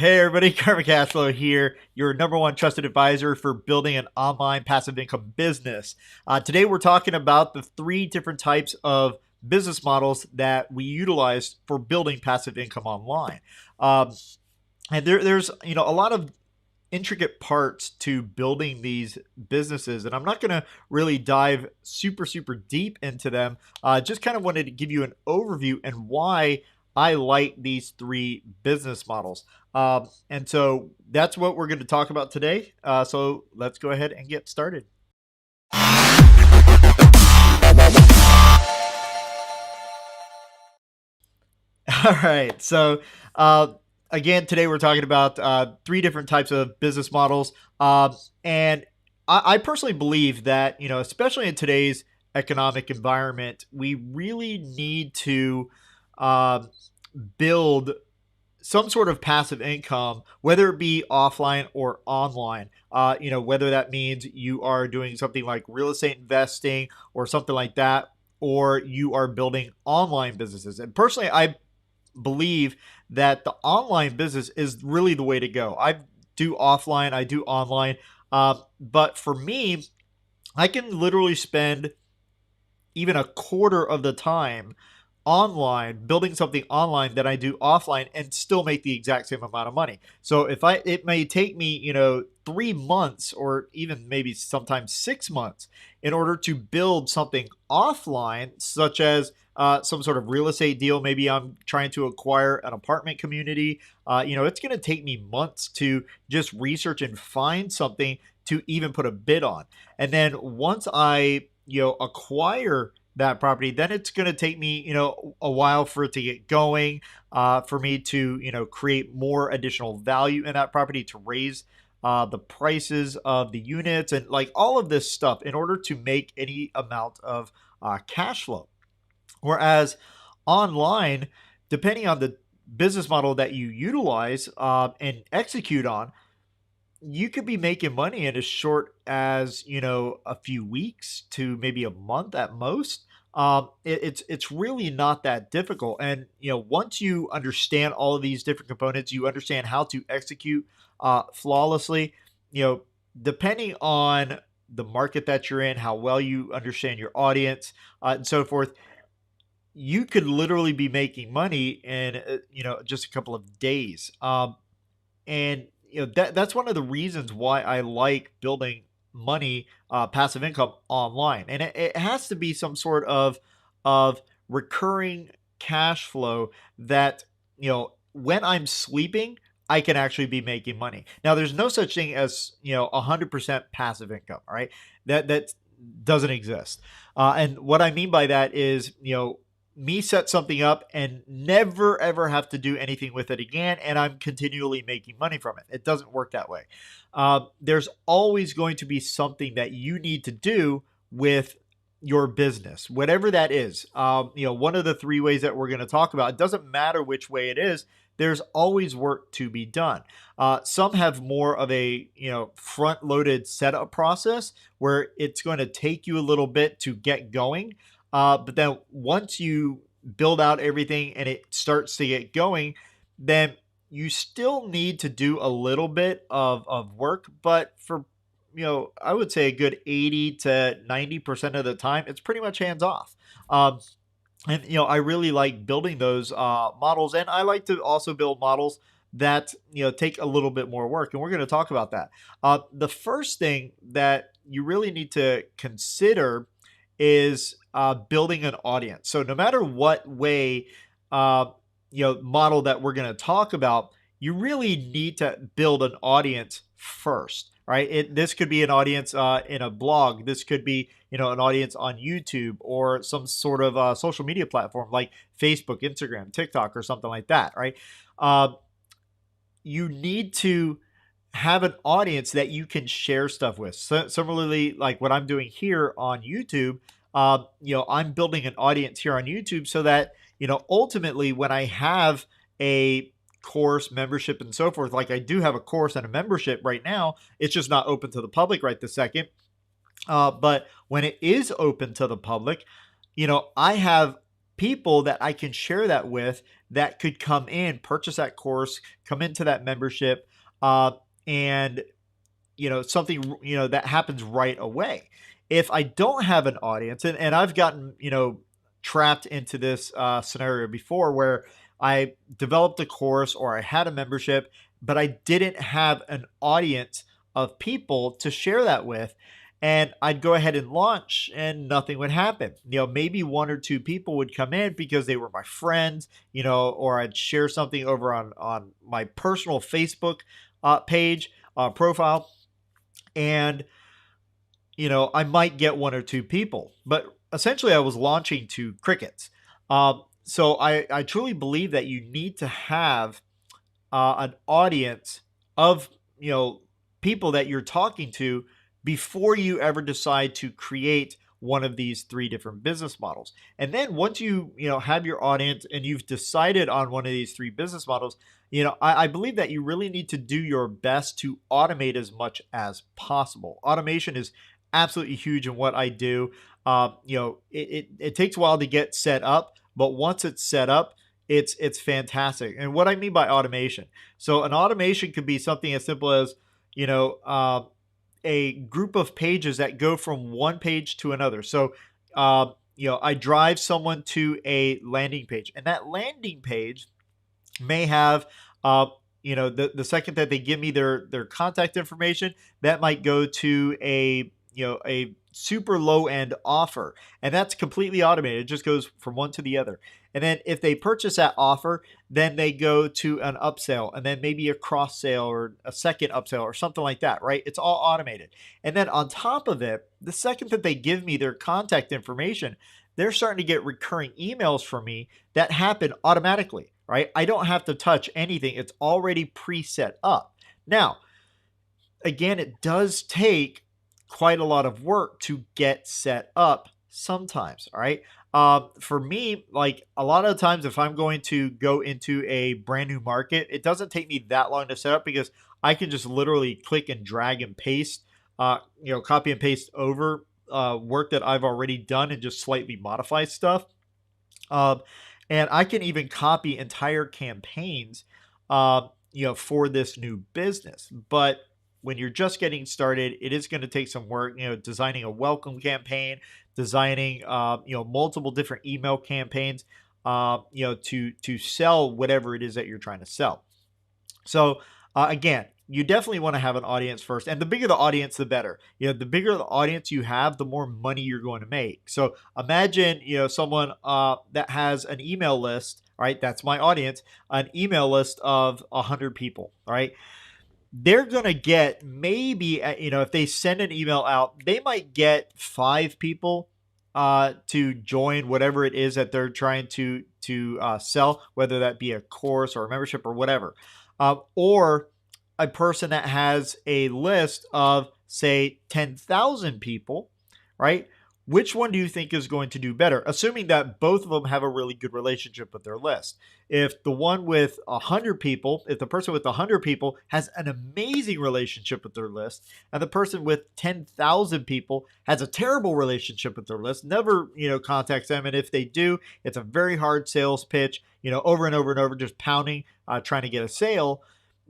Hey everybody, 𝐂𝐀𝐒 here, your number one trusted advisor for building an online passive income business. Today we're talking about the three different types of business models that we utilize for building passive income online. And there's a lot of intricate parts to building these businesses, and I'm not going to really dive super deep into them. Just kind of wanted to give you an overview and why I like these three business models. And so that's what we're going to talk about today. So let's go ahead and get started. All right. So again, today we're talking about three different types of business models. And I personally believe that, especially in today's economic environment, we really need to build some sort of passive income, whether it be offline or online. Whether that means you are doing something like real estate investing or something like that, or you are building online businesses. And personally, I believe that the online business is really the way to go. I do offline, I do online. But for me, I can literally spend even a quarter of the time online building something online that I do offline and still make the exact same amount of money. So it may take me 3 months or even maybe sometimes 6 months in order to build something offline, such as some sort of real estate deal. Maybe I'm trying to acquire an apartment community. It's going to take me months to just research and find something to even put a bid on. And then once I acquire that property, then it's going to take me a while for it to get going, for me to create more additional value in that property, to raise the prices of the units and like all of this stuff in order to make any amount of cash flow. Whereas online, depending on the business model that you utilize and execute on, you could be making money in as short as a few weeks to maybe a month at most. It's really not that difficult. And once you understand all of these different components, you understand how to execute flawlessly. Depending on the market that you're in, how well you understand your audience, and so forth, you could literally be making money in just a couple of days. And that's one of the reasons why I like building money, passive income online. And it has to be some sort of recurring cash flow that when I'm sleeping, I can actually be making money. Now, there's no such thing as 100% passive income. All right, that doesn't exist. And what I mean by that is me set something up and never ever have to do anything with it again, and I'm continually making money from it. It doesn't work that way. There's always going to be something that you need to do with your business, whatever that is. One of the three ways that we're going to talk about, it doesn't matter which way it is, there's always work to be done. Some have more of a front-loaded setup process where it's going to take you a little bit to get going. But then once you build out everything and it starts to get going, then you still need to do a little bit of work. But for, I would say a good 80 to 90% of the time, it's pretty much hands off. And I really like building those models. And I like to also build models that, take a little bit more work. And we're going to talk about that. The first thing that you really need to consider is building an audience. So no matter what way, model that we're going to talk about, you really need to build an audience first, right? This could be an audience in a blog. This could be, an audience on YouTube or some sort of social media platform like Facebook, Instagram, TikTok, or something like that, right? You need to have an audience that you can share stuff with. So, similarly, like what I'm doing here on YouTube, I'm building an audience here on YouTube so that, ultimately when I have a course, membership, and so forth, like I do have a course and a membership right now, it's just not open to the public right this second. But when it is open to the public, I have people that I can share that with that could come in, purchase that course, come into that membership, and something that happens right away. If I don't have an audience, and I've gotten trapped into this scenario before where I developed a course or I had a membership, but I didn't have an audience of people to share that with. And I'd go ahead and launch and nothing would happen. Maybe one or two people would come in because they were my friends, or I'd share something over on my personal Facebook page, profile. And, I might get one or two people, but essentially I was launching to crickets. So I truly believe that you need to have an audience of, people that you're talking to before you ever decide to create one of these three different business models. And then once you have your audience and you've decided on one of these three business models, I believe that you really need to do your best to automate as much as possible. Automation is absolutely huge in what I do. It takes a while to get set up, but once it's set up, it's fantastic. And what I mean by automation, so an automation could be something as simple as a group of pages that go from one page to another. So, I drive someone to a landing page, and that landing page may have, the second that they give me their contact information, that might go to a super low end offer, and that's completely automated. It just goes from one to the other. And then if they purchase that offer, then they go to an upsell, and then maybe a cross sale or a second upsell or something like that, right? It's all automated. And then on top of it, the second that they give me their contact information, they're starting to get recurring emails from me that happen automatically, right? I don't have to touch anything. It's already preset up. Now, again, it does take quite a lot of work to get set up sometimes, all right? For me, like a lot of times, if I'm going to go into a brand new market, it doesn't take me that long to set up because I can just literally click and drag and paste, copy and paste over work that I've already done and just slightly modify stuff. And I can even copy entire campaigns, for this new business. But when you're just getting started, it is going to take some work, designing a welcome campaign, designing, multiple different email campaigns, to sell whatever it is that you're trying to sell. So again, you definitely want to have an audience first, and the bigger the audience, the better. The bigger the audience you have, the more money you're going to make. So imagine, someone that has an email list, right? That's my audience, an email list of 100 people, right? They're going to get maybe, if they send an email out, they might get 5 people to join whatever it is that they're trying to sell, whether that be a course or a membership or whatever. Or a person that has a list of, say, 10,000 people, right? Which one do you think is going to do better? Assuming that both of them have a really good relationship with their list. If the one with 100 people, if the person with 100 people has an amazing relationship with their list, and the person with 10,000 people has a terrible relationship with their list, never, contacts them. And if they do, it's a very hard sales pitch, over and over and over, just pounding, trying to get a sale.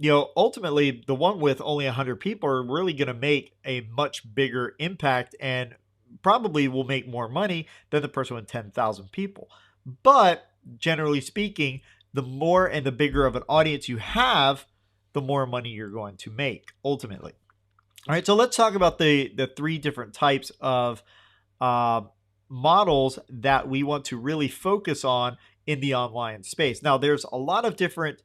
Ultimately, the one with only 100 people are really going to make a much bigger impact and probably will make more money than the person with 10,000 people. But generally speaking, the more and the bigger of an audience you have, the more money you're going to make ultimately. All right, so let's talk about the 3 different types of models that we want to really focus on in the online space. Now, there's a lot of different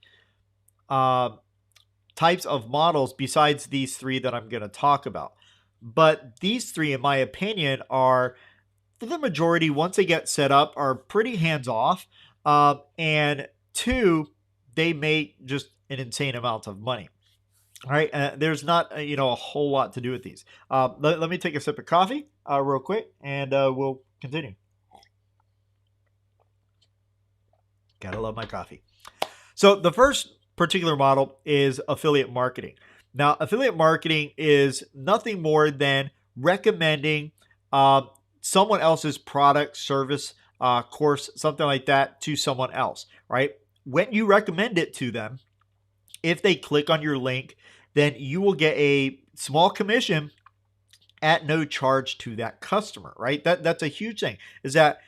types of models besides these 3 that I'm going to talk about. But these 3, in my opinion, are, for the majority, once they get set up, are pretty hands-off. And 2, they make just an insane amount of money. All right, there's not a whole lot to do with these. Let me take a sip of coffee real quick, and we'll continue. Gotta love my coffee. So the first particular model is affiliate marketing. Now, affiliate marketing is nothing more than recommending someone else's product, service, course, something like that to someone else, right? When you recommend it to them, if they click on your link, then you will get a small commission at no charge to that customer, right? That's a huge thing, is that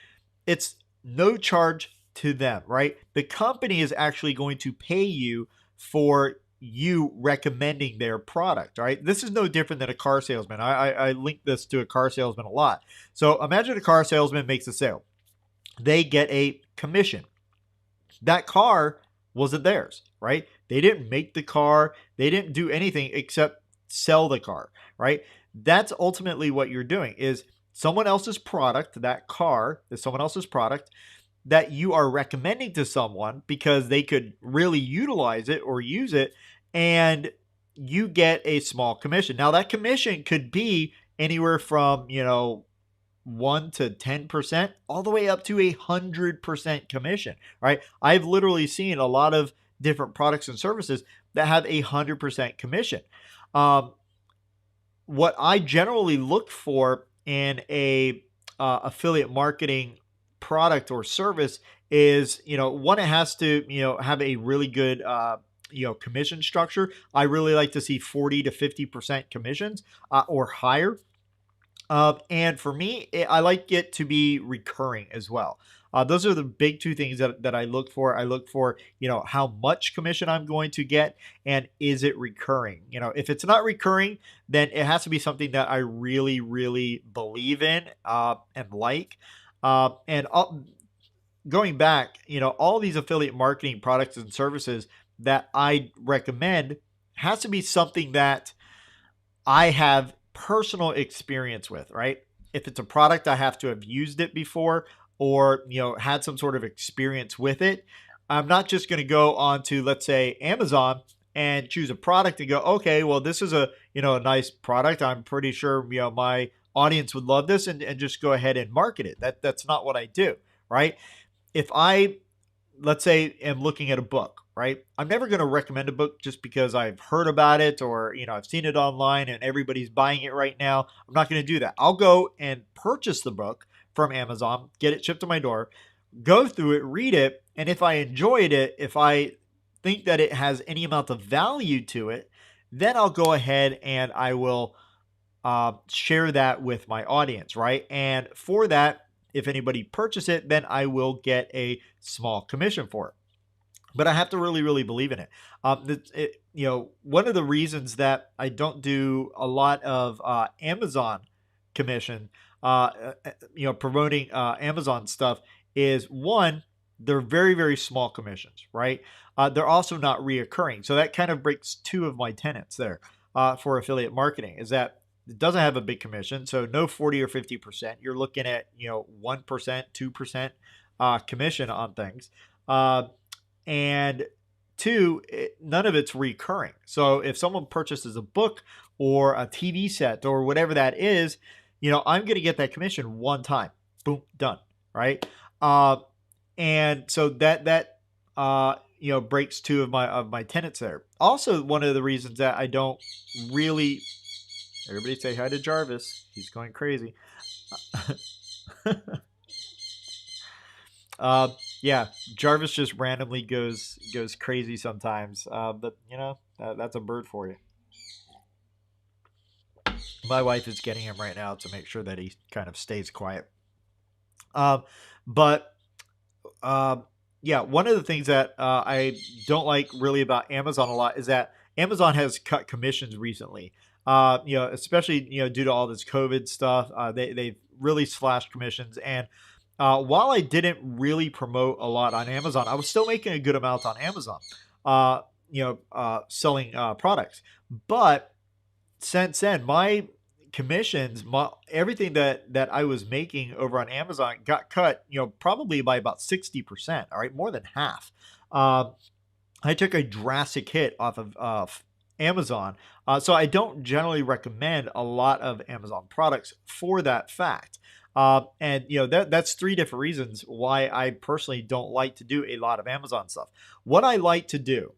it's no charge to them, right? The company is actually going to pay you for you recommending their product, right? This is no different than a car salesman. I link this to a car salesman a lot. So imagine a car salesman makes a sale. They get a commission. That car wasn't theirs, right? They didn't make the car. They didn't do anything except sell the car, right? That's ultimately what you're doing, is someone else's product. That car is someone else's product that you are recommending to someone because they could really utilize it or use it, and you get a small commission. Now, that commission could be anywhere from, 1 to 10%, all the way up to 100% commission, right? I've literally seen a lot of different products and services that have 100% commission. What I generally look for in a affiliate marketing product or service is, one, it has to, have a really good, commission structure. I really like to see 40 to 50% commissions or higher. And for me, I like it to be recurring as well. Those are the big two things that I look for. I look for, how much commission I'm going to get, and is it recurring? If it's not recurring, then it has to be something that I really, really believe in and like. Going back, all these affiliate marketing products and services that I recommend has to be something that I have personal experience with, right? If it's a product, I have to have used it before or, had some sort of experience with it. I'm not just going to go on to, let's say, Amazon and choose a product and go, okay, well, this is a nice product. I'm pretty sure, my audience would love this, and just go ahead and market it. That's not what I do, right? If I, let's say, am looking at a book, right? I'm never going to recommend a book just because I've heard about it or, I've seen it online and everybody's buying it right now. I'm not going to do that. I'll go and purchase the book from Amazon, get it shipped to my door, go through it, read it, and if I enjoyed it, if I think that it has any amount of value to it, then I'll go ahead and I will share that with my audience, right? And for that, if anybody purchase it, then I will get a small commission for it. But I have to really, really believe in it. One of the reasons that I don't do a lot of Amazon commission, promoting Amazon stuff is, one, they're very, very small commissions, right? They're also not reoccurring. So that kind of breaks two of my tenets there for affiliate marketing, is that it doesn't have a big commission. So no 40 or 50%. You're looking at, 1%, 2% commission on things. And two, none of it's recurring. So if someone purchases a book or a TV set or whatever that is, I'm going to get that commission one time. Boom, done. Right. And so that breaks two of my tenets there. Also, one of the reasons that I don't really, everybody say hi to Jarvis. He's going crazy. Yeah, Jarvis just randomly goes crazy sometimes. But that's a bird for you. My wife is getting him right now to make sure that he kind of stays quiet. But yeah, one of the things that I don't like really about Amazon a lot is that Amazon has cut commissions recently. Especially due to all this COVID stuff, they've really slashed commissions. And while I didn't really promote a lot on Amazon, I was still making a good amount on Amazon, selling products. But since then, my commissions, everything that I was making over on Amazon got cut, probably by about 60%. All right, more than half. I took a drastic hit off of Amazon. So I don't generally recommend a lot of Amazon products for that fact. And that's three different reasons why I personally don't like to do a lot of Amazon stuff. What I like to do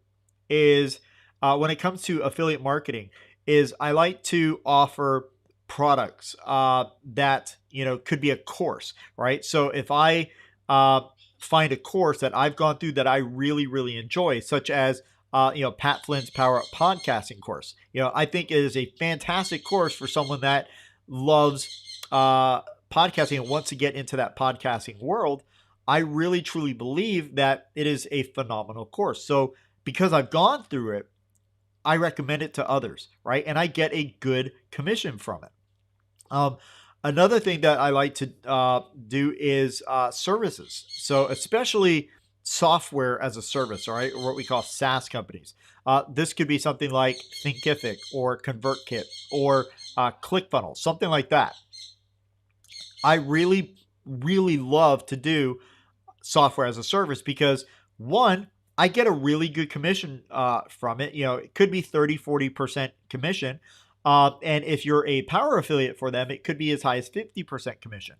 is, when it comes to affiliate marketing, is I like to offer products that could be a course, right? So if I find a course that I've gone through that I really, really enjoy, such as Pat Flynn's Power Up Podcasting course. I think it is a fantastic course for someone that loves podcasting and wants to get into that podcasting world. I really, truly believe that it is a phenomenal course. So because I've gone through it, I recommend it to others, right? And I get a good commission from it. Another thing that I like to do is services. So especially software as a service, all right, or what we call SaaS companies. This could be something like Thinkific or ConvertKit or ClickFunnels, something like that. I really, really love to do software as a service because, one, I get a really good commission from it. It could be 30, 40% commission. And if you're a power affiliate for them, it could be as high as 50% commission.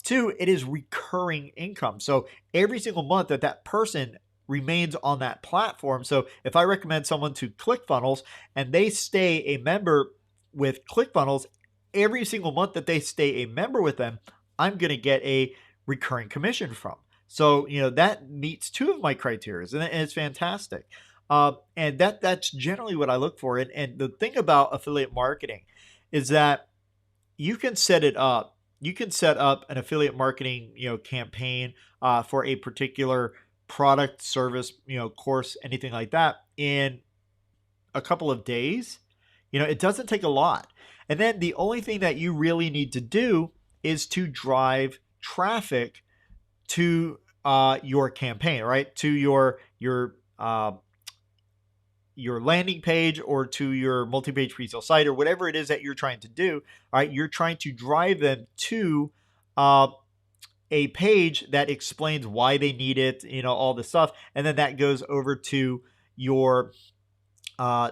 Two, it is recurring income. So every single month that person remains on that platform. So if I recommend someone to ClickFunnels and they stay a member with ClickFunnels, every single month that they stay a member with them, I'm going to get a recurring commission from. So, that meets two of my criteria, and it's fantastic. And that's generally what I look for. And the thing about affiliate marketing is that you can set it up. You can set up an affiliate marketing, campaign for a particular product, service, course, anything like that in a couple of days. It doesn't take a lot. And then the only thing that you really need to do is to drive traffic to your campaign, right? To your landing page or to your multi-page pre-sale site or whatever it is that you're trying to do. All right, you're trying to drive them to a page that explains why they need it, all this stuff, and then that goes over to your to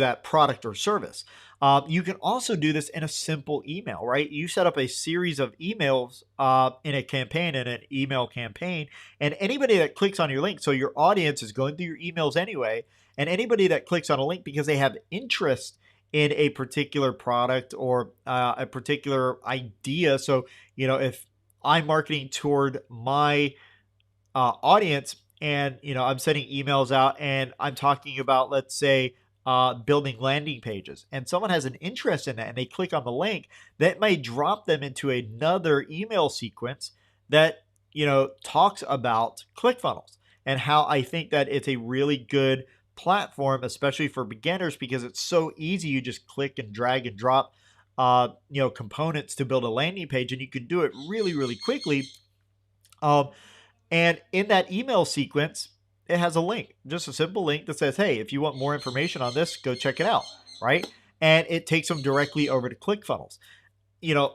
that product or service. You can also do this in a simple email, right? You set up a series of emails in a campaign, in an email campaign, and anybody that clicks on your link, so your audience is going through your emails anyway, and anybody that clicks on a link because they have interest in a particular product or a particular idea. So, if I'm marketing toward my audience and, I'm sending emails out and I'm talking about, let's say, building landing pages, and someone has an interest in that and they click on the link, that may drop them into another email sequence that talks about ClickFunnels and how I think that it's a really good platform, especially for beginners, because it's so easy. You just click and drag and drop components to build a landing page, and you can do it really, really quickly. And in that email sequence, it has a link, just a simple link that says, hey, if you want more information on this, go check it out, right? And it takes them directly over to ClickFunnels.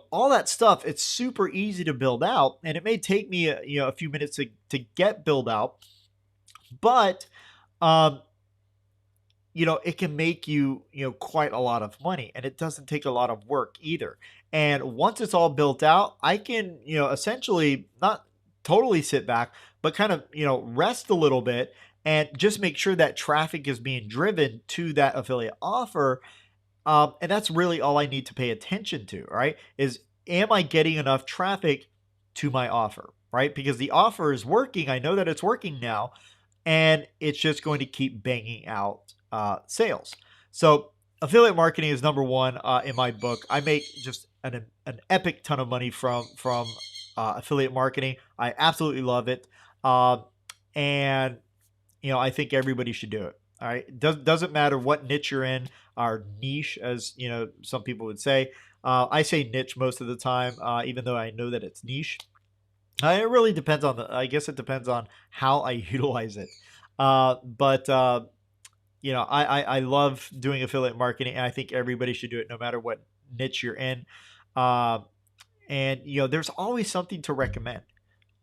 All that stuff, it's super easy to build out, and it may take me a few minutes to get build out, but it can make you quite a lot of money, and it doesn't take a lot of work either. And once it's all built out, I can essentially not totally sit back, but kind of, rest a little bit and just make sure that traffic is being driven to that affiliate offer. And that's really all I need to pay attention to, right? Is, am I getting enough traffic to my offer, right? Because the offer is working. I know that it's working now, and it's just going to keep banging out sales. So affiliate marketing is number one in my book. I make just an epic ton of money from affiliate marketing. I absolutely love it. And I think everybody should do it. All right. Doesn't matter what niche you're in, or niche, as some people would say. I say niche most of the time, even though I know that it's niche. It really depends on I guess it depends on how I utilize it. But I love doing affiliate marketing, and I think everybody should do it no matter what niche you're in. And there's always something to recommend.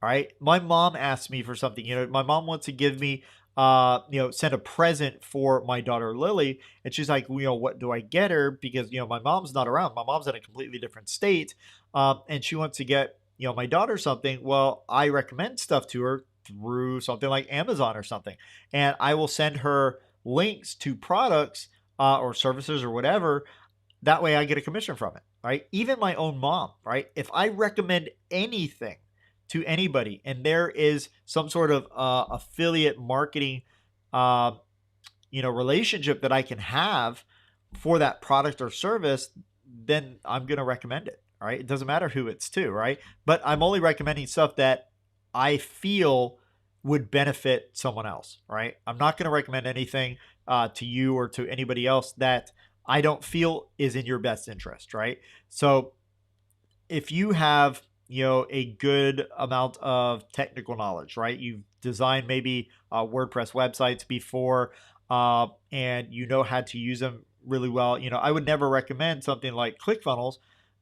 All right. My mom asked me for something. My mom wants to give me, send a present for my daughter Lily, and she's like, what do I get her? Because my mom's not around. My mom's in a completely different state, and she wants to get my daughter something. Well, I recommend stuff to her through something like Amazon or something, and I will send her links to products or services or whatever. That way, I get a commission from it. Right? Even my own mom. Right? If I recommend anything to anybody, and there is some sort of affiliate marketing, uh, relationship that I can have for that product or service, then I'm going to recommend it. All right. It doesn't matter who it's to, right? But I'm only recommending stuff that I feel would benefit someone else, right? I'm not going to recommend anything to you or to anybody else that I don't feel is in your best interest, right? So if you have, a good amount of technical knowledge, right? You've designed maybe WordPress websites before, and you know how to use them really well. I would never recommend something like ClickFunnels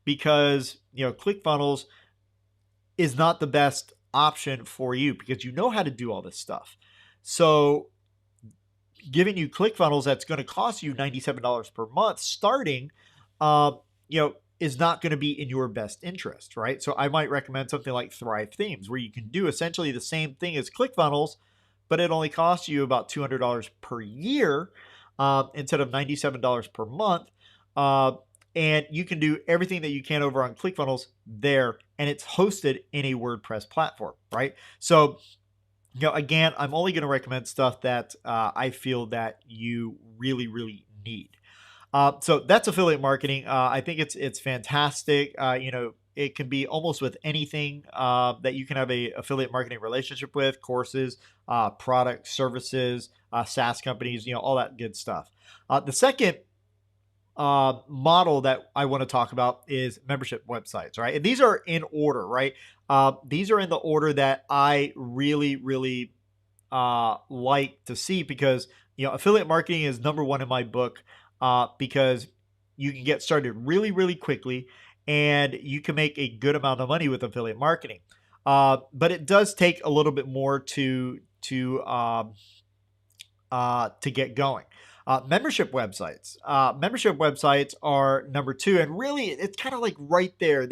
because, ClickFunnels is not the best option for you because you know how to do all this stuff. So giving you ClickFunnels that's going to cost you $97 per month starting, is not going to be in your best interest, right? So I might recommend something like Thrive Themes, where you can do essentially the same thing as ClickFunnels, but it only costs you about $200 per year instead of $97 per month. And you can do everything that you can over on ClickFunnels there, and it's hosted in a WordPress platform, right? So, again, I'm only going to recommend stuff that I feel that you really, really need. So that's affiliate marketing. I think it's fantastic. It can be almost with anything that you can have a affiliate marketing relationship with: courses, products, services, SaaS companies, all that good stuff. The second model that I want to talk about is membership websites, right? And these are in order, right? These are in the order that I really, really like to see because, affiliate marketing is number one in my book because you can get started really, really quickly and you can make a good amount of money with affiliate marketing. But it does take a little bit more to get going. Membership websites. Membership websites are number two, and really, it's kind of like right there.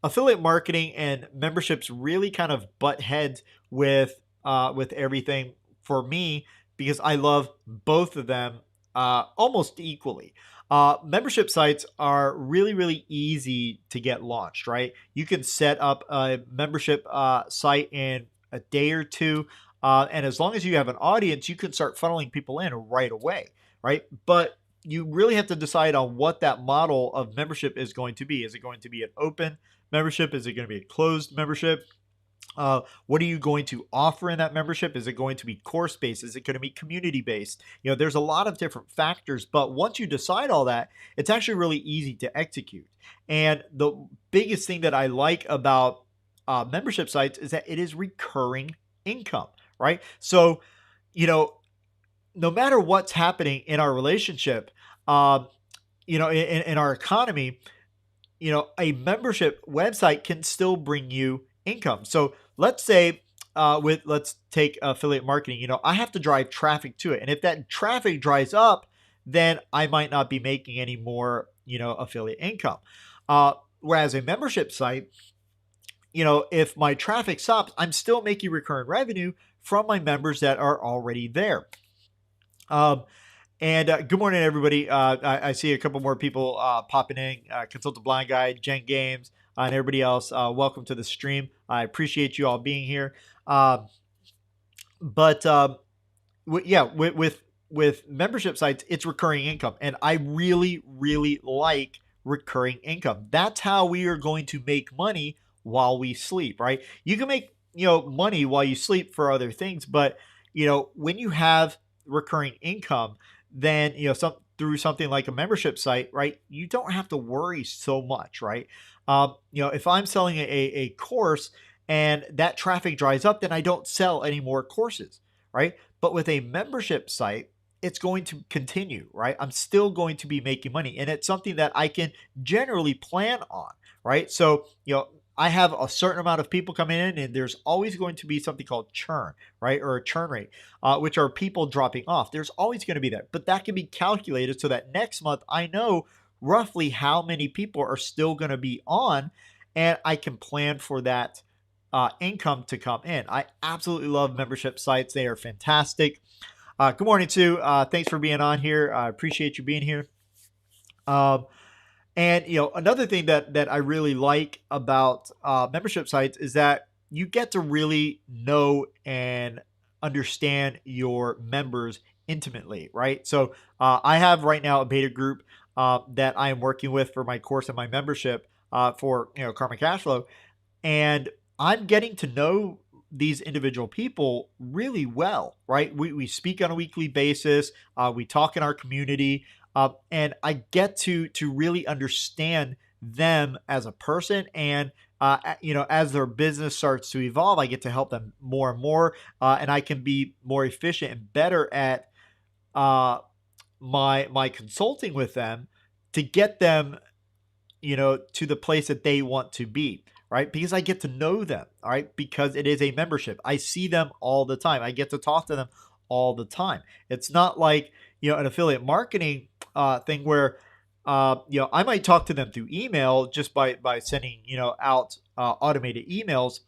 Affiliate marketing and memberships really kind of butt heads with everything for me because I love both of them almost equally. Membership sites are really, really easy to get launched, right? You can set up a membership site in a day or two. And as long as you have an audience, you can start funneling people in right away, right? But you really have to decide on what that model of membership is going to be. Is it going to be an open membership? Is it going to be a closed membership? What are you going to offer in that membership? Is it going to be course-based? Is it going to be community-based? There's a lot of different factors, but once you decide all that, it's actually really easy to execute. And the biggest thing that I like about membership sites is that it is recurring income, right? So, no matter what's happening in our relationship, in our economy, a membership website can still bring you income. So let's say let's take affiliate marketing, I have to drive traffic to it. And if that traffic dries up, then I might not be making any more, affiliate income. Whereas a membership site, if my traffic stops, I'm still making recurring revenue from my members that are already there. Good morning, everybody. I see a couple more people popping in. Consult the Blind Guy, Jen Games, and everybody else. Welcome to the stream. I appreciate you all being here. With membership sites, it's recurring income, and I really, really like recurring income. That's how we are going to make money while we sleep, right? You can make money while you sleep for other things, but when you have recurring income, then through something like a membership site, right, you don't have to worry so much, right? If I'm selling a course and that traffic dries up, then I don't sell any more courses, right? But with a membership site, it's going to continue, right? I'm still going to be making money, and it's something that I can generally plan on, right? So, I have a certain amount of people coming in, and there's always going to be something called churn, right? Or a churn rate, which are people dropping off. There's always going to be that, but that can be calculated so that next month I know roughly how many people are still going to be on, and I can plan for that income to come in. I absolutely love membership sites. They are fantastic. Good morning, Sue. Thanks for being on here. I appreciate you being here. And another thing that I really like about membership sites is that you get to really know and understand your members intimately, right? So I have right now a beta group that I am working with for my course and my membership for Karma Cash Flow, and I'm getting to know these individual people really well, right? We speak on a weekly basis. We talk in our community, and I get to really understand them as a person. And as their business starts to evolve, I get to help them more and more, and I can be more efficient and better at uh, my consulting with them to get them to the place that they want to be, right? Because I get to know them, all right? Because it is a membership. I see them all the time. I get to talk to them all the time. It's not like, an affiliate marketing thing where, I might talk to them through email just by sending, out automated emails,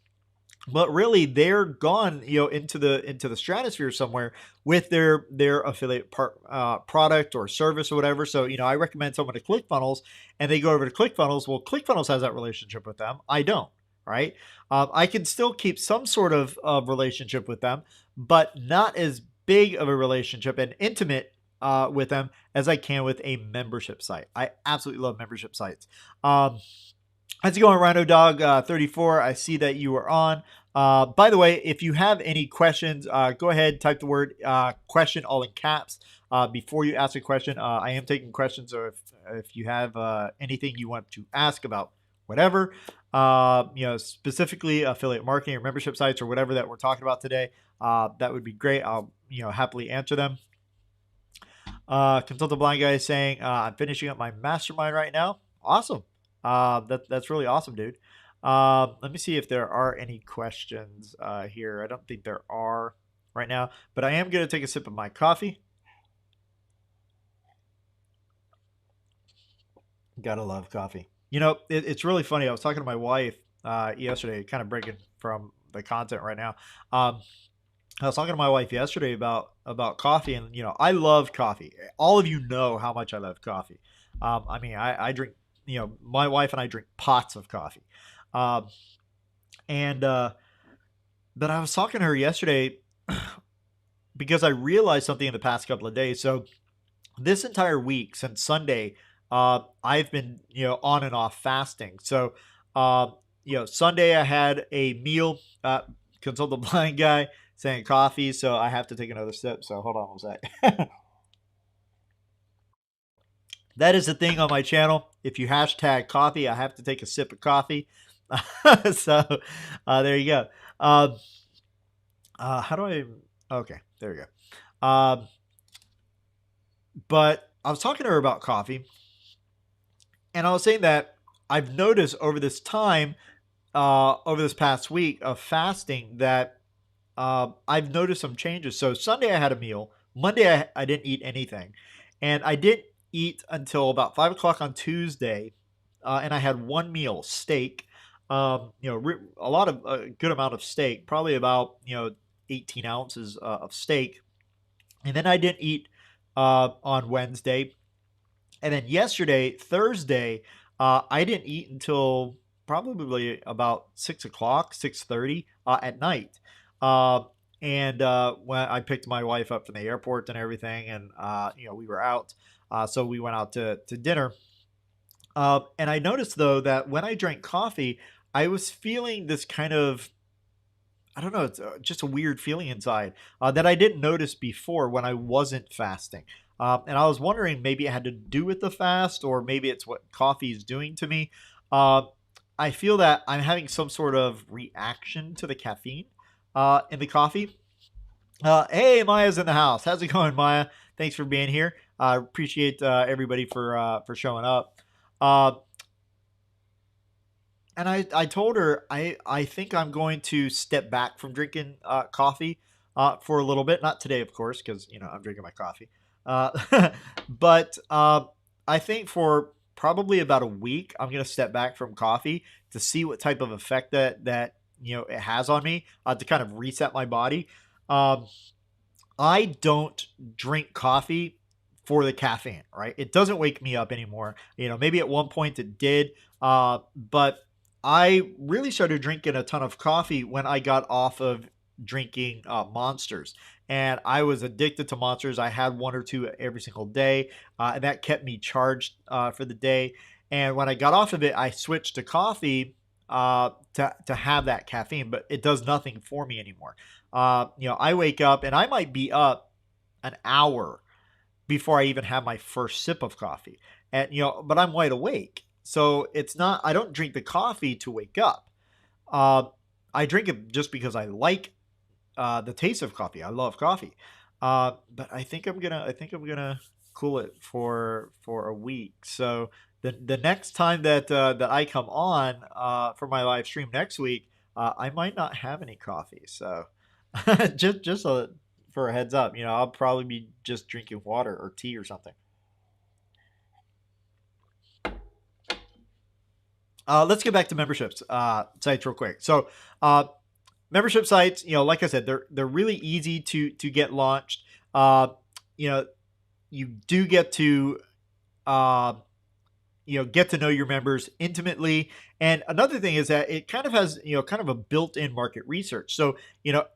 but really they're gone into the stratosphere somewhere with their affiliate product or service or whatever. So I recommend someone to ClickFunnels and they go over to ClickFunnels. Well, ClickFunnels has that relationship with them. I don't. Right. I can still keep some sort of relationship with them, but not as big of a relationship and intimate with them as I can with a membership site. I absolutely love membership sites. How's it going, Rhino Dog 34? I see that you are on. By the way, if you have any questions, go ahead, type the word question all in caps before you ask a question. I am taking questions, so if you have anything you want to ask about whatever, specifically affiliate marketing or membership sites or whatever that we're talking about today, that would be great. I'll happily answer them. Consult the Blind Guy is saying, I'm finishing up my mastermind right now. Awesome. That's really awesome, dude. Let me see if there are any questions here. I don't think there are right now, but I am going to take a sip of my coffee. Gotta love coffee. It's really funny. I was talking to my wife yesterday, kind of breaking from the content right now. I was talking to my wife yesterday about coffee, and I love coffee. All of you know how much I love coffee. I drink. My wife and I drink pots of coffee. And but I was talking to her yesterday because I realized something in the past couple of days. So this entire week since Sunday, I've been on and off fasting. So Sunday I had a meal. Consult the Blind Guy saying coffee, so I have to take another sip. So hold on one sec. That is the thing on my channel. If you hashtag coffee, I have to take a sip of coffee. So there you go. How do I? Okay, there we go. But I was talking to her about coffee, and I was saying that I've noticed over this time, over this past week of fasting, that I've noticed some changes. So Sunday I had a meal. Monday I didn't eat anything, and I didn't eat until about 5 o'clock on Tuesday, and I had one meal, steak. A good amount of steak, probably about 18 ounces of steak, and then I didn't eat on Wednesday, and then yesterday, Thursday, I didn't eat until probably about 6 o'clock, 6:30 at night. And when I picked my wife up from the airport and everything, and we were out. So we went out to dinner. And I noticed, though, that when I drank coffee, I was feeling this kind of, I don't know, it's just a weird feeling inside that I didn't notice before when I wasn't fasting. And I was wondering, maybe it had to do with the fast, or maybe it's what coffee is doing to me. I feel that I'm having some sort of reaction to the caffeine in the coffee. Hey, Maya's in the house. How's it going, Maya? Thanks for being here. I appreciate everybody for showing up. And I told her I think I'm going to step back from drinking coffee for a little bit. Not today, of course, because I'm drinking my coffee. But I think for probably about a week, I'm going to step back from coffee to see what type of effect that it has on me, to kind of reset my body. I don't drink coffee for the caffeine, right? It doesn't wake me up anymore. Maybe at one point it did, but I really started drinking a ton of coffee when I got off of drinking Monsters, and I was addicted to Monsters. I had one or two every single day, and that kept me charged for the day. And when I got off of it, I switched to coffee to have that caffeine, but it does nothing for me anymore. I wake up and I might be up an hour before I even have my first sip of coffee. And but I'm wide awake. So it's not I don't drink the coffee to wake up. Uh, I drink it just because I like the taste of coffee. I love coffee. But I think I'm gonna cool it for a week. So the next time that I come on for my live stream next week, I might not have any coffee. So just for a heads up, I'll probably be just drinking water or tea or something. Let's get back to memberships sites real quick. So membership sites, like I said, they're really easy to get launched. You know, you do get to uh, get to know your members intimately. And another thing is that it kind of has kind of a built-in market research. So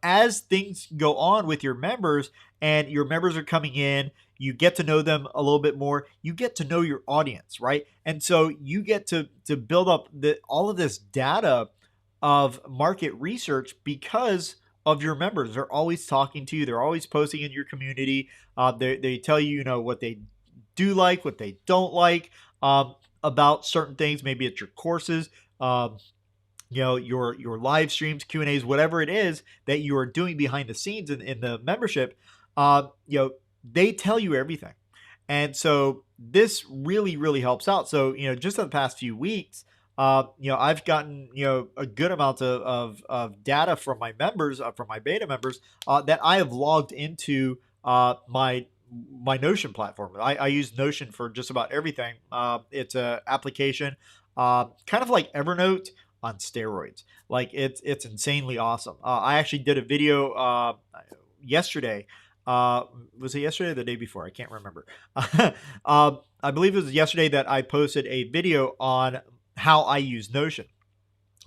as things go on with your members and your members are coming in, you get to know them a little bit more, you get to know your audience, right? And so you get to build up all of this data of market research because of your members. They're always talking to you, they're always posting in your community. They tell you, what they do like, what they don't like, about certain things. Maybe it's your courses, your live streams, Q&As, whatever it is that you are doing behind the scenes in the membership. They tell you everything, and so this really really helps out. So just in the past few weeks, I've gotten a good amount of data from my members, from my beta members, that I have logged into my Notion platform. I use Notion for just about everything. It's a application, kind of like Evernote on steroids. Like it's insanely awesome. I actually did a video yesterday. Was it yesterday or the day before? I can't remember. I believe it was yesterday that I posted a video on how I use Notion.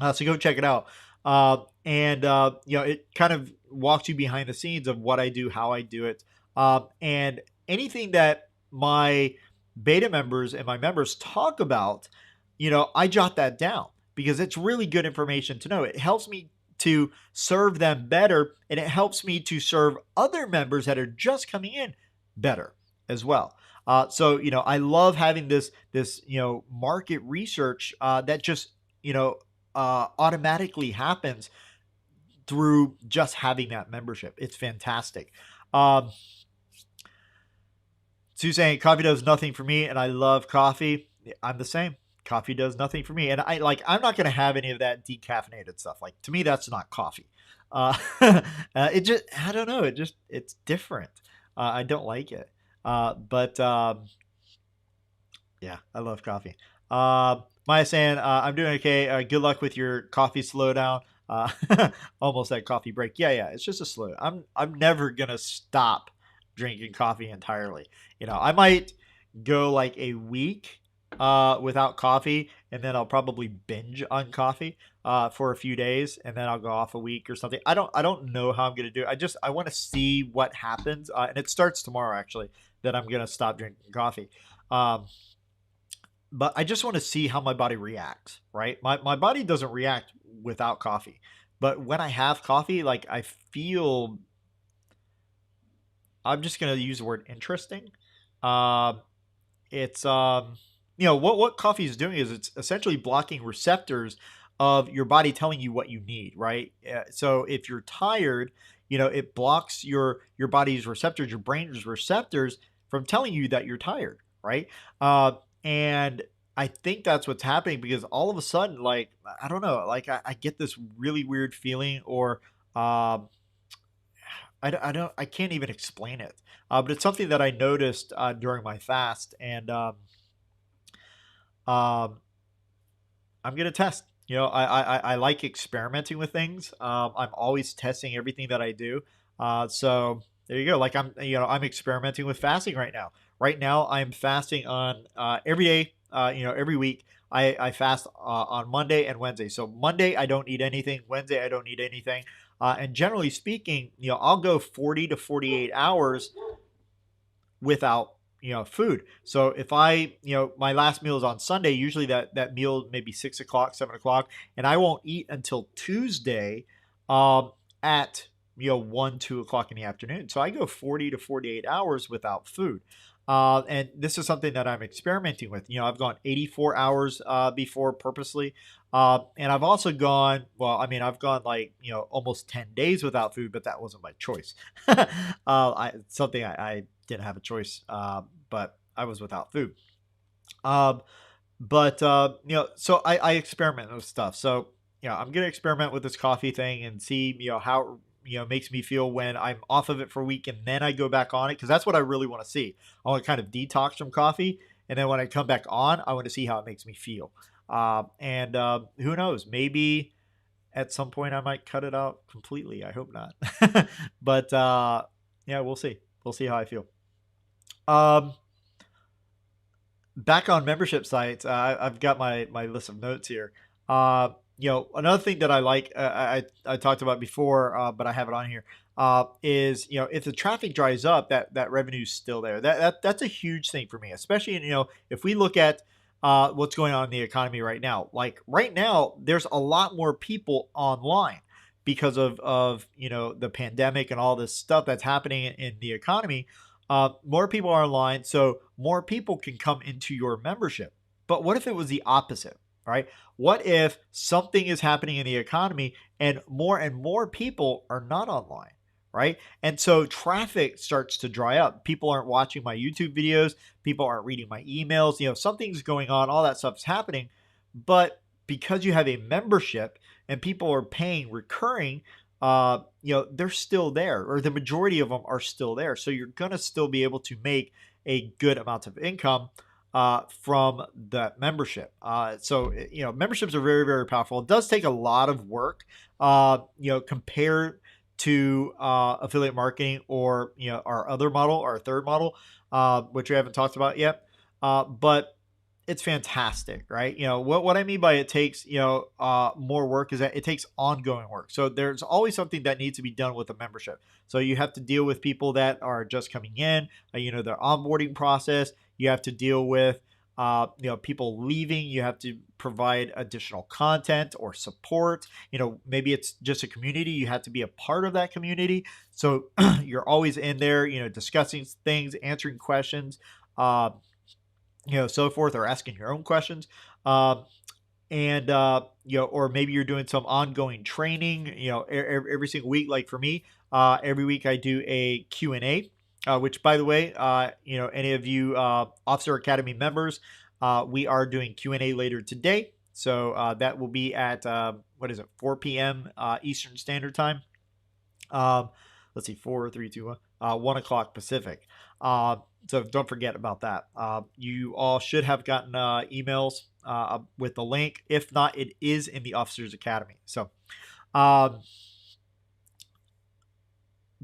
So go check it out. And it kind of walks you behind the scenes of what I do, how I do it. And anything that my beta members and my members talk about, I jot that down because it's really good information to know. It helps me to serve them better, and it helps me to serve other members that are just coming in better as well. So I love having this market research that just automatically happens through just having that membership. It's fantastic. Sue saying coffee does nothing for me, and I love coffee. I'm the same. Coffee does nothing for me, and I'm not going to have any of that decaffeinated stuff. Like, to me, that's not coffee. It just, I don't know. It's different. I don't like it. But yeah, I love coffee. Maya saying I'm doing okay. Good luck with your coffee slowdown. Uh, Almost that coffee break. Yeah, it's just a slow. I'm never gonna stop drinking coffee entirely. I might go like a week without coffee, and then I'll probably binge on coffee for a few days, and then I'll go off a week or something. I don't know how I'm gonna do it. I want to see what happens, and it starts tomorrow actually that I'm gonna stop drinking coffee. Um, but I just want to see how my body reacts. Right, my body doesn't react without coffee, but when I have coffee, like I feel. I'm just gonna use the word interesting. Um, it's what coffee is doing is it's essentially blocking receptors of your body telling you what you need, right? So if you're tired, it blocks your body's receptors, your brain's receptors from telling you that you're tired, right? And I think that's what's happening because all of a sudden, like I don't know, like I get this really weird feeling, or um, I can't even explain it. But it's something that I noticed during my fast, and um, I'm gonna test. I like experimenting with things. I'm always testing everything that I do. So there you go. Like I'm experimenting with fasting right now. Right now, I'm fasting on every day. Every week I fast on Monday and Wednesday. So Monday I don't eat anything. Wednesday I don't eat anything. And generally speaking, I'll go 40 to 48 hours without food. So if I my last meal is on Sunday, usually that meal maybe 6 o'clock, 7 o'clock, and I won't eat until Tuesday at 1, 2 o'clock in the afternoon. So I go 40 to 48 hours without food. And this is something that I'm experimenting with. I've gone 84 hours before purposely. And I've also gone, well, I mean, I've gone like, almost 10 days without food, but that wasn't my choice. Something I didn't have a choice, but I was without food. Um, but so I experiment with stuff. So I'm gonna experiment with this coffee thing and see how it makes me feel when I'm off of it for a week, and then I go back on it, because that's what I really want to see. I want to kind of detox from coffee, and then when I come back on, I want to see how it makes me feel. And who knows? Maybe at some point I might cut it out completely. I hope not. But yeah, we'll see. We'll see how I feel. Um, Back on membership sites, I've got my list of notes here. Another thing that I like, I talked about before, but I have it on here, is if the traffic dries up, that revenue's still there. That's a huge thing for me, especially if we look at what's going on in the economy right now. Like right now, there's a lot more people online because of the pandemic and all this stuff that's happening in the economy. More people are online, so more people can come into your membership. But what if it was the opposite, right? What if something is happening in the economy and more people are not online, right? And so traffic starts to dry up. People aren't watching my YouTube videos. People aren't reading my emails. Something's going on. All that stuff's happening. But because you have a membership and people are paying recurring, they're still there, or the majority of them are still there. So you're going to still be able to make a good amount of income from that membership. Memberships are very, very powerful. It does take a lot of work, compared to affiliate marketing, or, our other model, our third model, which we haven't talked about yet. But it's fantastic, right? What I mean by it takes, more work, is that it takes ongoing work. So there's always something that needs to be done with a membership. So you have to deal with people that are just coming in, their onboarding process. You have to deal with, people leaving. You have to provide additional content or support. Maybe it's just a community. You have to be a part of that community. So you're always in there, discussing things, answering questions, so forth, or asking your own questions. And or maybe you're doing some ongoing training, every single week. Like for me, every week I do a Q&A, which, by the way, any of you Officer Academy members, we are doing Q&A later today. So that will be at, 4 p.m. Eastern Standard Time. Let's see, 4, 3, 2, 1, 1 o'clock Pacific. So don't forget about that. You all should have gotten emails with the link. If not, it is in the Officers Academy. So,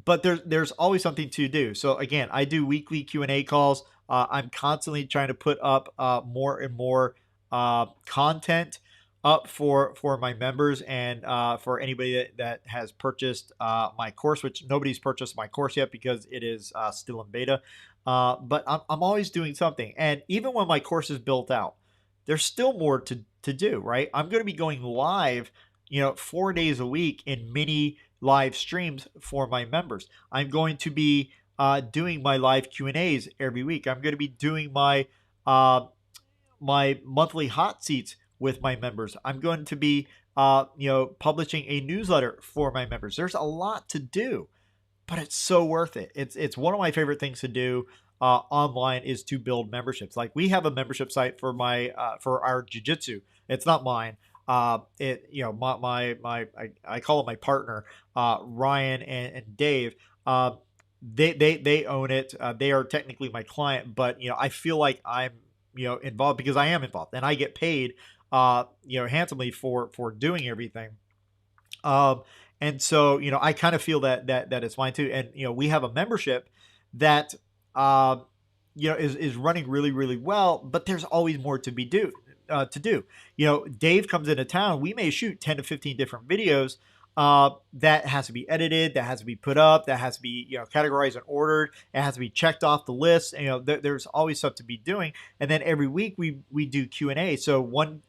but there's always something to do. So again, I do weekly Q&A calls. I'm constantly trying to put up more and more content up for my members, and for anybody that has purchased my course, which nobody's purchased my course yet because it is still in beta. But I'm always doing something. And even when my course is built out, there's still more to do, right? I'm going to be going live, 4 days a week in mini live streams for my members. I'm going to be doing my live Q&As every week. I'm going to be doing my monthly hot seats with my members. I'm going to be, publishing a newsletter for my members. There's a lot to do, but it's so worth it. It's one of my favorite things to do online, is to build memberships. Like we have a membership site for for our jiu-jitsu. It's not mine. I call it my partner, Ryan and Dave. They own it. They are technically my client, but I feel like I'm involved because I am involved, and I get paid handsomely for doing everything. And so I kind of feel that it's mine too. And we have a membership that is running really, really well, but there's always more to be to do. Dave comes into town. We may shoot 10 to 15 different videos that has to be edited, that has to be put up, that has to be categorized and ordered. It has to be checked off the list. There's always stuff to be doing. And then every week we do Q&A. So one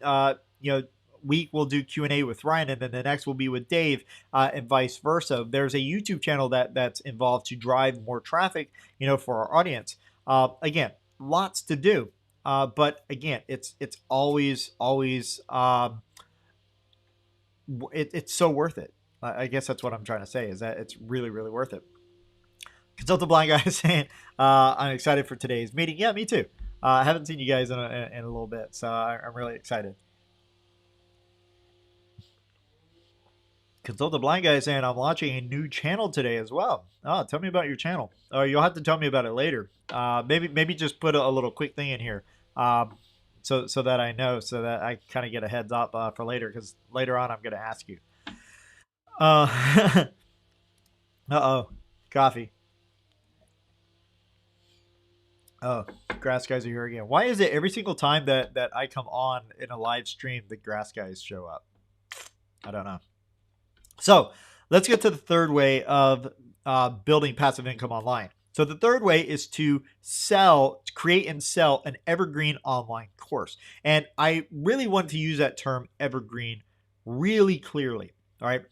week we'll do Q&A with Ryan, and then the next will be with Dave, and vice versa. There's a YouTube channel that's involved to drive more traffic, for our audience. Again, lots to do, but again, it's always it's so worth it. I guess that's what I'm trying to say, is that it's really, really worth it. Consult the Blind Guy is saying, I'm excited for today's meeting. Yeah, me too. I haven't seen you guys in a little bit, so I'm really excited. Consult the Blind Guy is saying, I'm launching a new channel today as well. Oh, tell me about your channel. Oh, you'll have to tell me about it later. Maybe just put a little quick thing in here, so that I know, so that I kind of get a heads up for later, because later on I'm going to ask you. Uh-oh, coffee. Oh, grass guys are here again. Why is it every single time that I come on in a live stream, the grass guys show up? I don't know. So let's get to the third way of building passive income online. So the third way is to create and sell an evergreen online course. And I really want to use that term evergreen really clearly. All right.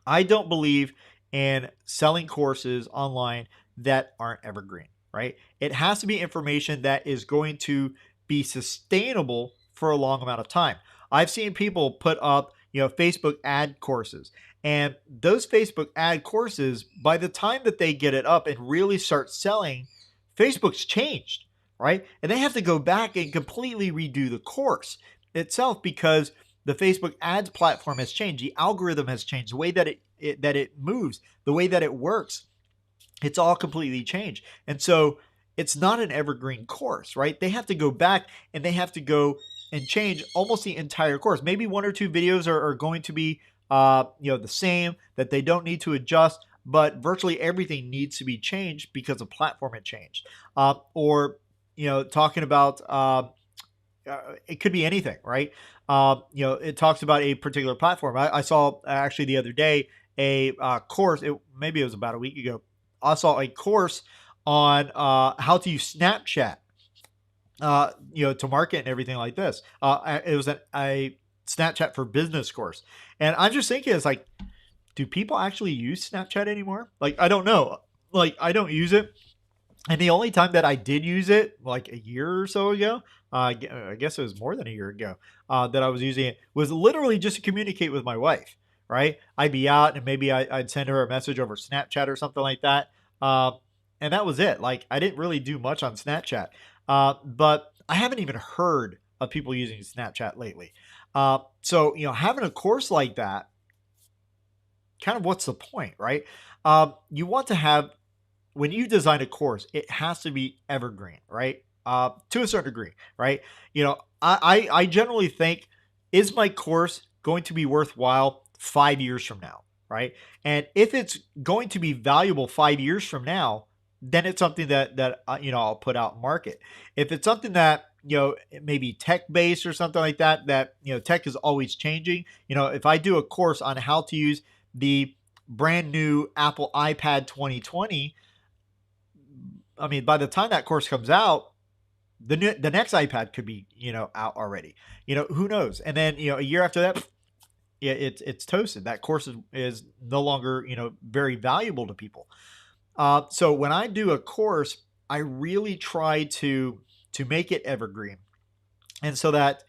I don't believe in selling courses online that aren't evergreen, right? It has to be information that is going to be sustainable for a long amount of time. I've seen people put up, Facebook ad courses, and those Facebook ad courses, by the time that they get it up and really start selling, Facebook's changed, right? And they have to go back and completely redo the course itself, because the Facebook ads platform has changed. The algorithm has changed. The way that it moves, the way that it works, it's all completely changed. And so it's not an evergreen course, right? They have to go back and they have to go and change almost the entire course. Maybe one or two videos are going to be the same, that they don't need to adjust, but virtually everything needs to be changed because the platform had changed. Talking about it could be anything, right? It talks about a particular platform. I saw actually the other day a course. Maybe it was about a week ago. I saw a course on how to use Snapchat, to market and everything like this. It was a Snapchat for business course, and I'm just thinking, it's like, do people actually use Snapchat anymore? Like, I don't know. Like, I don't use it. And the only time that I did use it, like a year or so ago, I guess it was more than a year ago, that I was using it, was literally just to communicate with my wife, right? I'd be out and maybe I'd send her a message over Snapchat or something like that. And that was it. Like, I didn't really do much on Snapchat. But I haven't even heard of people using Snapchat lately. So, having a course like that, kind of what's the point, right? You want to have, when you design a course, it has to be evergreen, right? To a certain degree, right? I generally think, is my course going to be worthwhile 5 years from now, right? And if it's going to be valuable 5 years from now, then it's something that I'll put out in market. If it's something that, it may be tech-based or something like that, tech is always changing. If I do a course on how to use the brand new Apple iPad 2020, I mean, by the time that course comes out, the next iPad could be, out already. Who knows? And then, a year after that, yeah, it's toasted. That course is no longer, very valuable to people. So when I do a course, I really try to make it evergreen. And so that,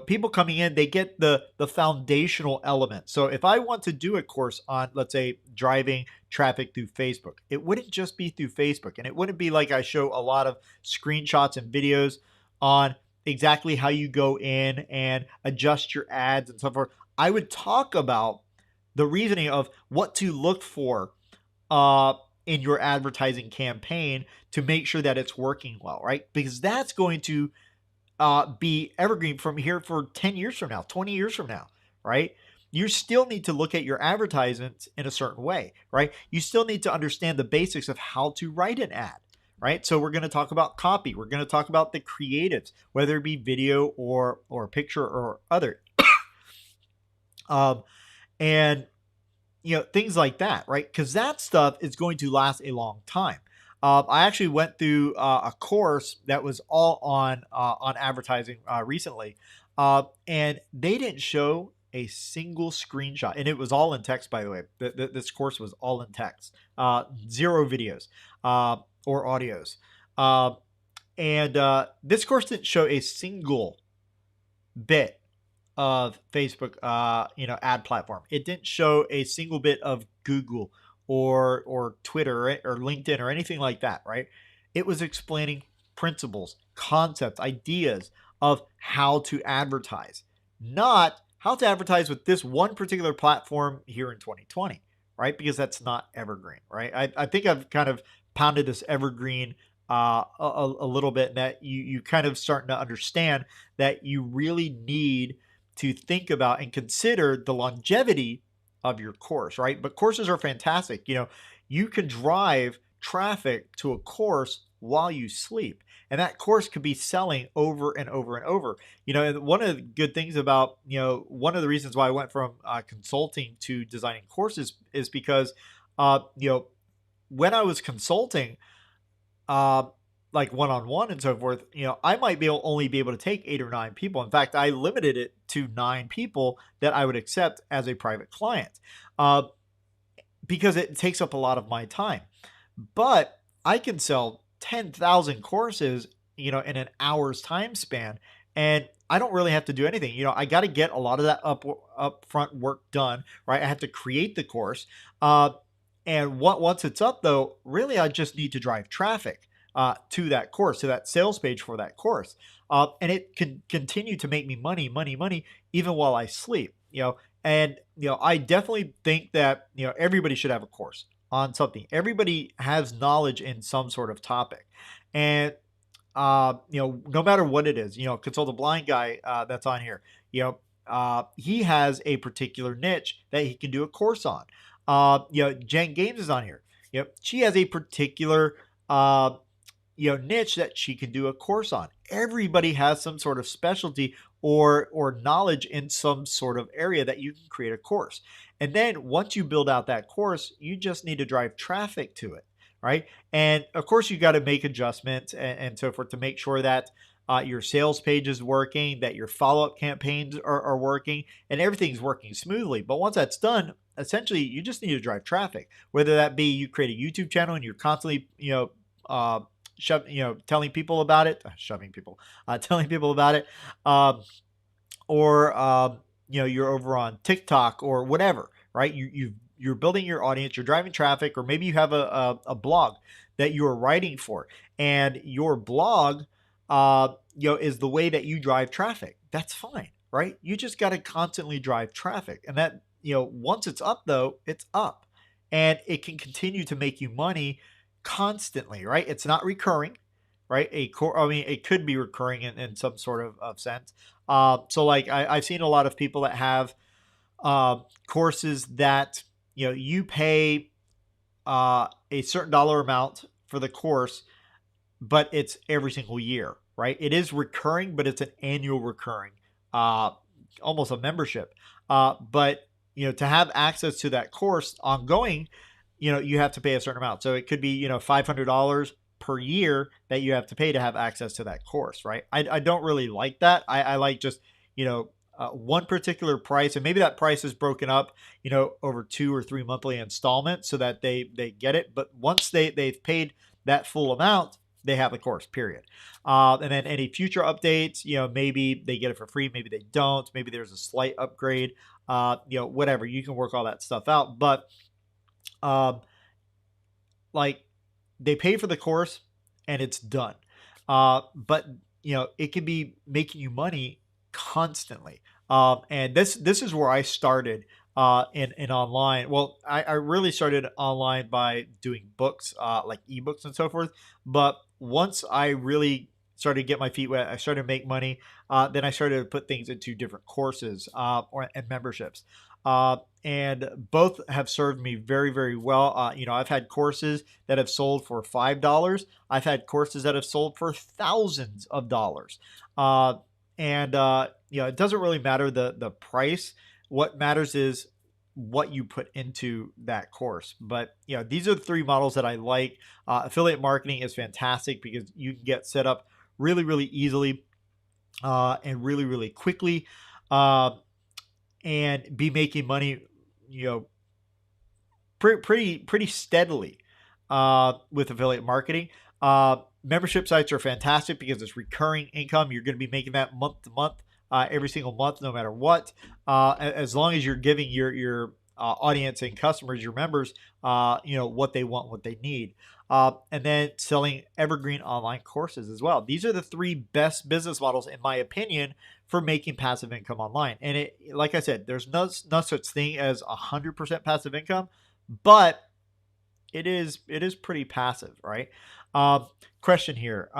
people coming in, they get the foundational element. So if I want to do a course on, let's say, driving traffic through Facebook, it wouldn't just be through Facebook. And it wouldn't be like I show a lot of screenshots and videos on exactly how you go in and adjust your ads and so forth. I would talk about the reasoning of what to look for in your advertising campaign to make sure that it's working well, right? Because that's going to be evergreen from here for 10 years from now, 20 years from now, right? You still need to look at your advertisements in a certain way, right? You still need to understand the basics of how to write an ad, right? So we're going to talk about copy. We're going to talk about the creatives, whether it be video or picture or other. And things like that, right? Because that stuff is going to last a long time. I actually went through a course that was all on advertising recently, and they didn't show a single screenshot, and it was all in text, by the way. This course was all in text, zero videos or audios, and this course didn't show a single bit of Facebook, ad platform. It didn't show a single bit of Google or Twitter or LinkedIn or anything like that, right? It was explaining principles, concepts, ideas of how to advertise, not how to advertise with this one particular platform here in 2020, right? Because that's not evergreen, right? I think I've kind of pounded this evergreen a little bit, that you kind of starting to understand that you really need to think about and consider the longevity of your course, right? But courses are fantastic. You can drive traffic to a course while you sleep, and that course could be selling over and over and over. And one of the good things about, one of the reasons why I went from consulting to designing courses is because, when I was consulting, like one-on-one and so forth, I might only be able to take 8 or 9 people. In fact, I limited it to 9 people that I would accept as a private client, because it takes up a lot of my time. But I can sell 10,000 courses, in an hour's time span, and I don't really have to do anything. I got to get a lot of that upfront work done, right? I have to create the course, and once it's up, though, really I just need to drive traffic to that course, to that sales page for that course. And it can continue to make me money, even while I sleep, and, I definitely think that, everybody should have a course on something. Everybody has knowledge in some sort of topic. And, no matter what it is, Consult the Blind guy that's on here, he has a particular niche that he can do a course on. Jen Games is on here. She has a particular, niche that she can do a course on. Everybody has some sort of specialty or knowledge in some sort of area that you can create a course. And then once you build out that course, you just need to drive traffic to it, right? And of course, you got to make adjustments and so forth to make sure that your sales page is working, that your follow-up campaigns are working, and everything's working smoothly. But once that's done, essentially, you just need to drive traffic. Whether that be you create a YouTube channel and you're constantly, telling people about it, telling people about it, or you're over on TikTok or whatever, right? You're building your audience, you're driving traffic, or maybe you have a blog that you are writing for, and your blog, is the way that you drive traffic. That's fine, right? You just got to constantly drive traffic, and that, once it's up, though, it's up, and it can continue to make you money constantly, right? It's not recurring, right? It could be recurring in some sort of sense. So like I've seen a lot of people that have courses that, you pay a certain dollar amount for the course, but it's every single year, right? It is recurring, but it's an annual recurring, almost a membership. But to have access to that course ongoing, you have to pay a certain amount. So it could be, $500 per year that you have to pay to have access to that course, right? I don't really like that. I like just, one particular price, and maybe that price is broken up, over 2 or 3 monthly installments so that they get it. But once they've paid that full amount, they have the course, period. And then any future updates, maybe they get it for free, maybe they don't, maybe there's a slight upgrade, whatever. You can work all that stuff out. But like they pay for the course and it's done. But it can be making you money constantly. And this is where I started in online. Well, I really started online by doing books, like ebooks and so forth. But once I really started to get my feet wet, I started to make money. Then I started to put things into different courses and memberships. and both have served me very, very well. I've had courses that have sold for $5. I've had courses that have sold for thousands of dollars. It doesn't really matter the price. What matters is what you put into that course. But these are the three models that I like. Affiliate marketing is fantastic because you can get set up really, really easily and really, really quickly, and be making money, pretty steadily with affiliate marketing. Membership sites are fantastic because it's recurring income. You're going to be making that month to month, every single month, no matter what. As long as you're giving your audience and customers, your members, what they want, what they need. And then selling evergreen online courses as well. These are the three best business models, in my opinion, for making passive income online. And like I said, there's no such thing as 100% passive income, but it is pretty passive, right? Question here.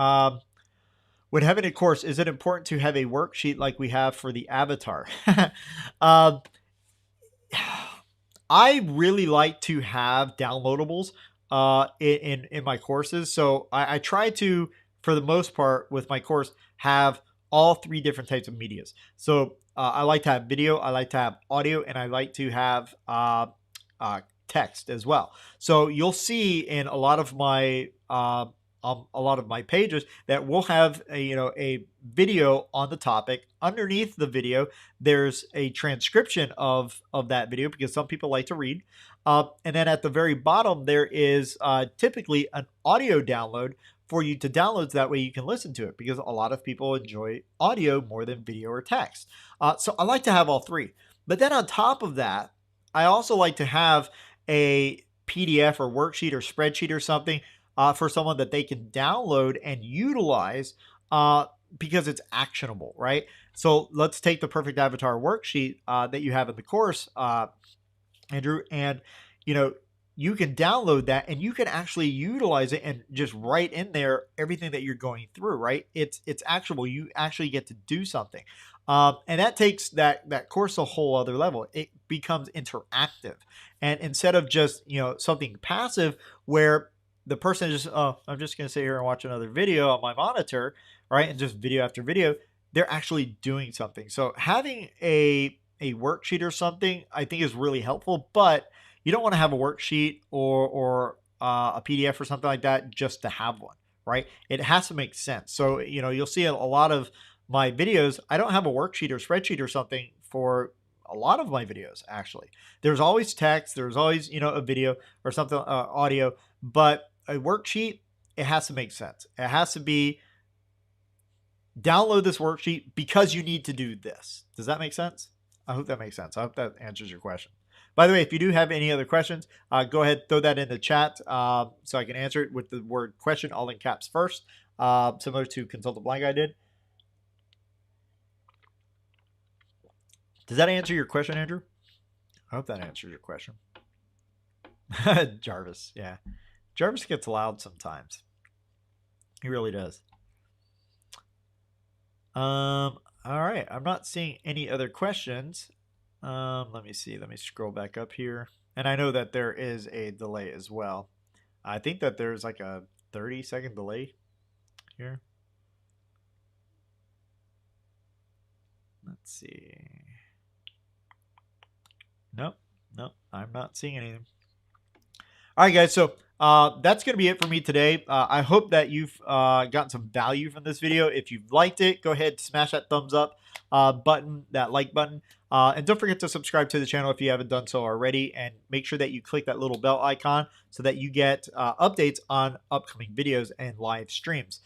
When having a course, is it important to have a worksheet like we have for the avatar? I really like to have downloadables in my courses. So I try to, for the most part, with my course, have all three different types of medias. So I like to have video, I like to have audio, and I like to have text as well. So you'll see in a lot of my pages that we'll have a video on the topic. Underneath the video, there's a transcription of that video because some people like to read. And then at the very bottom, there is typically an audio download for you to download, so that way you can listen to it, because a lot of people enjoy audio more than video or text. So I like to have all three. But then on top of that, I also like to have a PDF or worksheet or spreadsheet or something for someone that they can download and utilize because it's actionable, right? So let's take the perfect avatar worksheet that you have in the course, Andrew, and you can download that and you can actually utilize it and just write in there everything that you're going through, right? It's actionable. You actually get to do something. And that takes that course a whole other level. It becomes interactive. And instead of just, something passive where the person is just, oh, I'm just going to sit here and watch another video on my monitor, right? And just video after video, they're actually doing something. So having a worksheet or something, I think, is really helpful, but you don't want to have a worksheet or a PDF or something like that just to have one, right? It has to make sense. So, you'll see a lot of my videos, I don't have a worksheet or spreadsheet or something for a lot of my videos, actually. There's always text, there's always, a video or something, audio, but a worksheet, it has to make sense. It has to be, download this worksheet because you need to do this. Does that make sense? I hope that makes sense. I hope that answers your question. By the way, if you do have any other questions, go ahead, throw that in the chat so I can answer it with the word question all in caps first, similar to Consult the Blind Guy did. Does that answer your question, Andrew? I hope that answers your question. Jarvis, yeah. Jarvis gets loud sometimes. He really does. All right. I'm not seeing any other questions. Let me see. Let me scroll back up here. And I know that there is a delay as well. I think that there's like a 30-second delay here. Let's see. Nope. I'm not seeing anything. All right, guys. So that's going to be it for me today. I hope that you've gotten some value from this video. If you've liked it, go ahead, smash that thumbs up button, that like button. And don't forget to subscribe to the channel if you haven't done so already. And make sure that you click that little bell icon so that you get updates on upcoming videos and live streams.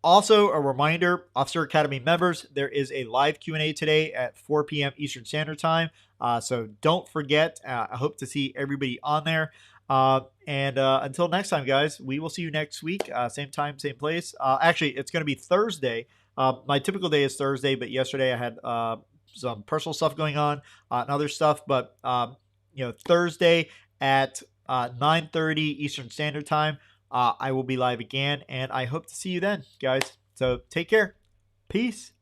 Also, a reminder, Officer Academy members, there is a live Q&A today at 4 p.m. Eastern Standard Time. So don't forget. I hope to see everybody on there. Until next time, guys, we will see you next week. Same time, same place. Actually, it's going to be Thursday. My typical day is Thursday, but yesterday I had some personal stuff going on and other stuff. But, Thursday at 9:30 Eastern Standard Time, I will be live again, and I hope to see you then, guys. So take care. Peace.